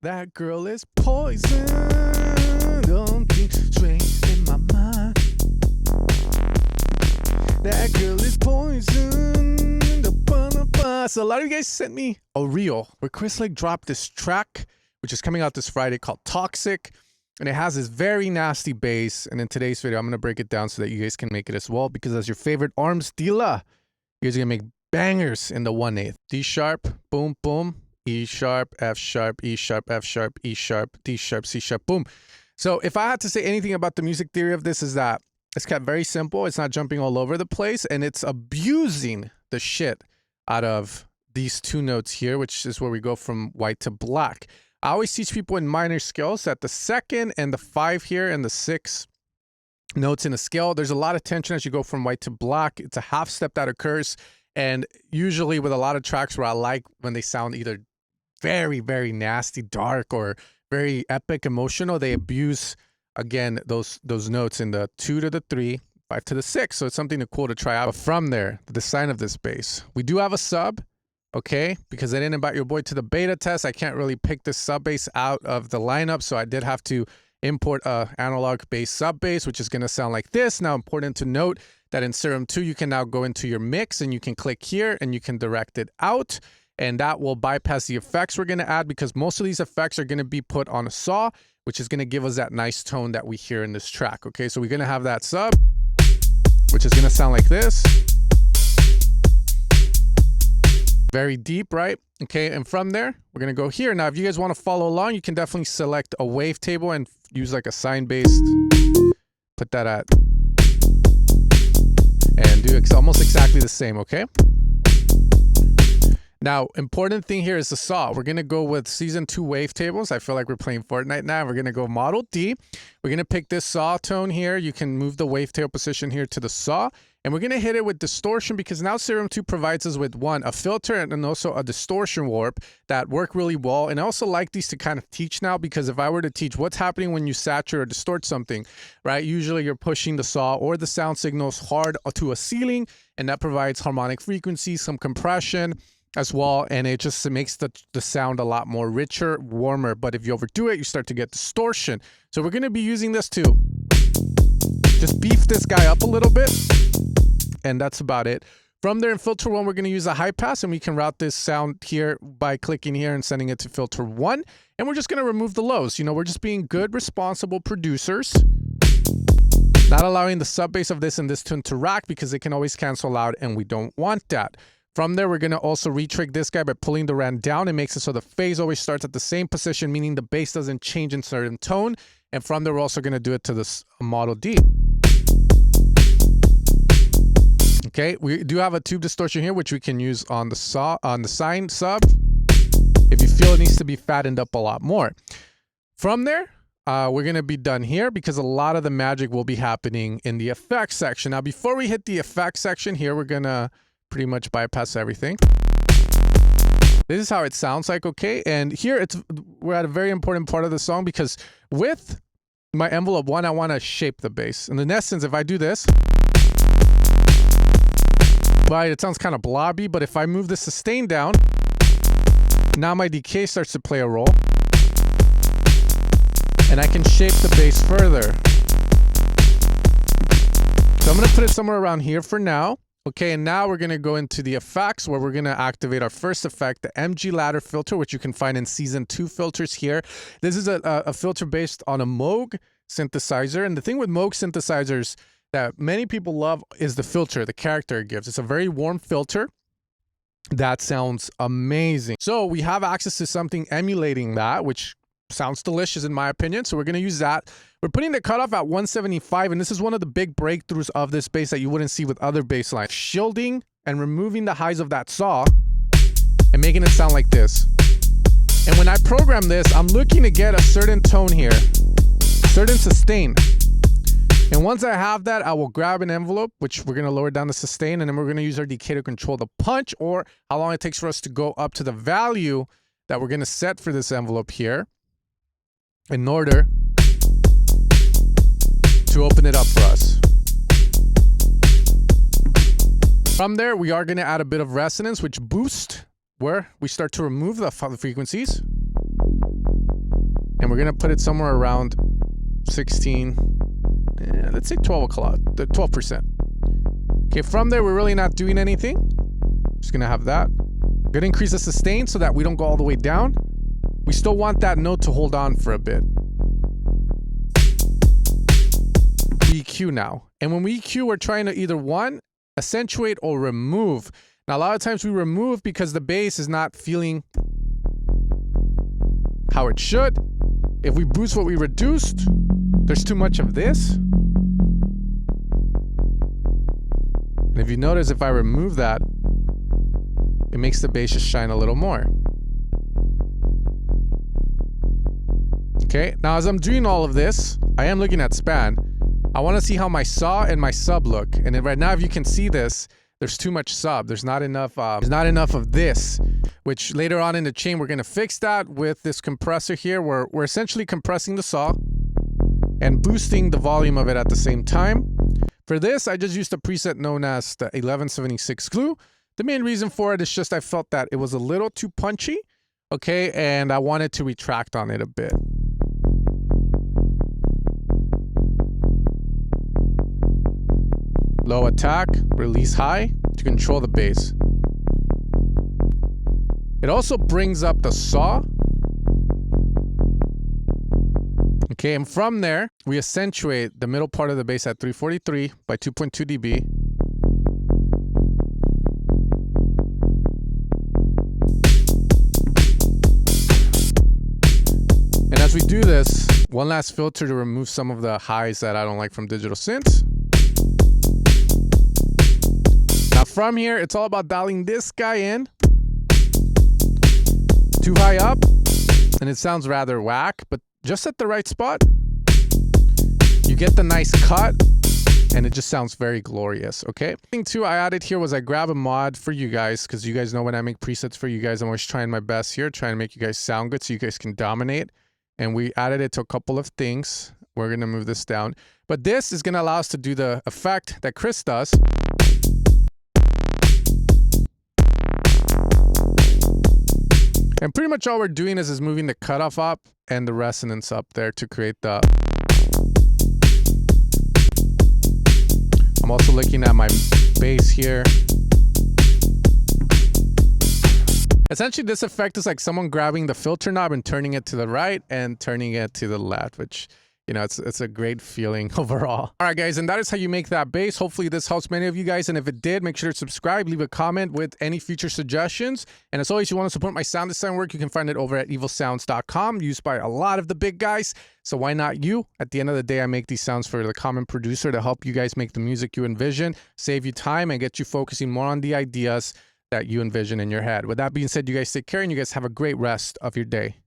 That girl is poison. Don't think straight in my mind. That girl is poison. So a lot of you guys sent me a reel where Chris like dropped this track, which is coming out this Friday, called Toxic. And it has this very nasty bass. And in today's video, I'm going to break it down so that you guys can make it as well. Because as your favorite arms dealer, you guys are going to make bangers in the 1/8. D sharp, boom, boom. E sharp, F sharp, E sharp, F sharp, E sharp, D sharp, C sharp, boom. So if I had to say anything about the music theory of this, is that it's kept very simple. It's not jumping all over the place. And it's abusing the shit out of these two notes here, which is where we go from white to black. I always teach people in minor scales that the second and the 5 here and the 6 notes in a scale, there's a lot of tension as you go from white to black. It's a half step that occurs. And usually with a lot of tracks where I like when they sound either very, very nasty, dark, or very epic, emotional, they abuse, again, those notes in the 2 to the 3, 5 to the 6. So it's something cool to try out. But from there, the design of this bass. We do have a sub, okay? Because I didn't invite your boy to the beta test, I can't really pick the sub bass out of the lineup. So I did have to import a analog bass sub bass, which is going to sound like this. Now, important to note that in Serum 2, you can now go into your mix and you can click here and you can direct it out. And that will bypass the effects we're going to add, because most of these effects are going to be put on a saw, which is going to give us that nice tone that we hear in this track. Okay, so we're going to have that sub, which is going to sound like this. Very deep, right? Okay, and from there, we're going to go here. Now, if you guys want to follow along, you can definitely select a wavetable and use like a sine-based, put that at, and do almost exactly the same, okay? Now, important thing here is the saw. We're going to go with Season 2 wavetables. I feel like we're playing Fortnite now. We're going to go Model D. We're going to pick this saw tone here. You can move the wavetail position here to the saw. And we're going to hit it with distortion, because now Serum 2 provides us with, one, a filter and also a distortion warp that work really well. And I also like these to kind of teach now, because if I were to teach what's happening when you saturate or distort something, right? Usually you're pushing the saw or the sound signals hard to a ceiling, and that provides harmonic frequency, some compression as well, and it just makes the sound a lot more richer, warmer. But if you overdo it, you start to get distortion. So we're going to be using this to just beef this guy up a little bit, and that's about it. From there, in filter 1, we're going to use a high pass, and we can route this sound here by clicking here and sending it to filter 1. And we're just going to remove the lows. You know, we're just being good, responsible producers, not allowing the sub bass of this and this to interact, because it can always cancel out, and we don't want that. From there, we're going to also retrig this guy by pulling the RAM down. It makes it so the phase always starts at the same position, meaning the bass doesn't change in certain tone. And from there, we're also going to do it to this Model D. Okay, we do have a tube distortion here, which we can use on the saw, on the sine sub, if you feel it needs to be fattened up a lot more. From there, we're going to be done here, because a lot of the magic will be happening in the effects section. Now, before we hit the effects section here, we're going to pretty much bypass everything. This is how it sounds like, okay? And here we're at a very important part of the song, because with my envelope 1, I want to shape the bass. And in essence, if I do this, right, it sounds kind of blobby, but if I move the sustain down, now my decay starts to play a role. And I can shape the bass further. So I'm going to put it somewhere around here for now. Okay, and now we're going to go into the effects, where we're going to activate our first effect, the MG ladder filter, which you can find in Season 2 filters here. This is a filter based on a Moog synthesizer. And the thing with Moog synthesizers that many people love is the filter, the character it gives. It's a very warm filter that sounds amazing. So we have access to something emulating that, which sounds delicious in my opinion. So we're going to use that. We're putting the cutoff at 175, and this is one of the big breakthroughs of this bass that you wouldn't see with other bass lines. Shielding and removing the highs of that saw and making it sound like this. And when I program this, I'm looking to get a certain tone here, certain sustain. And once I have that, I will grab an envelope, which we're going to lower down the sustain, and then we're going to use our decay to control the punch, or how long it takes for us to go up to the value that we're going to set for this envelope here, in order to open it up for us. From there, we are going to add a bit of resonance, which boosts where we start to remove the frequencies. And we're gonna put it somewhere around 16, let's say 12 o'clock, 12%. Okay, from there, we're really not doing anything. Just gonna have that. We're gonna increase the sustain so that we don't go all the way down. We still want that note to hold on for a bit. EQ now. And when we EQ, we're trying to either one, accentuate or remove. Now, a lot of times we remove because the bass is not feeling how it should. If we boost what we reduced, there's too much of this. And if you notice, if I remove that, it makes the bass just shine a little more. Okay, now as I'm doing all of this, I am looking at span. I want to see how my saw and my sub look. And then right now, if you can see this, there's too much sub. There's not enough of this, which later on in the chain, we're going to fix that with this compressor here. We're essentially compressing the saw and boosting the volume of it at the same time. For this, I just used a preset known as the 1176 glue. The main reason for it is just I felt that it was a little too punchy, okay, and I wanted to retract on it a bit. Low attack, release high to control the bass. It also brings up the saw. Okay, and from there, we accentuate the middle part of the bass at 343 by 2.2 dB. And as we do this, one last filter to remove some of the highs that I don't like from digital synths. Now from here, it's all about dialing this guy in. Too high up, and it sounds rather whack, but just at the right spot, you get the nice cut, and it just sounds very glorious, okay? Thing too I added here was I grab a mod for you guys, because you guys know when I make presets for you guys, I'm always trying my best here, trying to make you guys sound good so you guys can dominate. And we added it to a couple of things. We're gonna move this down. But this is gonna allow us to do the effect that Chris does. And pretty much all we're doing is moving the cutoff up and the resonance up there to create the... I'm also looking at my bass here. Essentially, this effect is like someone grabbing the filter knob and turning it to the right and turning it to the left, which, you know, it's a great feeling overall. All right, guys, and that is how you make that bass. Hopefully this helps many of you guys. And if it did, make sure to subscribe, leave a comment with any future suggestions. And as always, you want to support my sound design work, you can find it over at evilsounds.com, used by a lot of the big guys. So why not you? At the end of the day, I make these sounds for the common producer to help you guys make the music you envision, save you time, and get you focusing more on the ideas that you envision in your head. With that being said, you guys take care and you guys have a great rest of your day.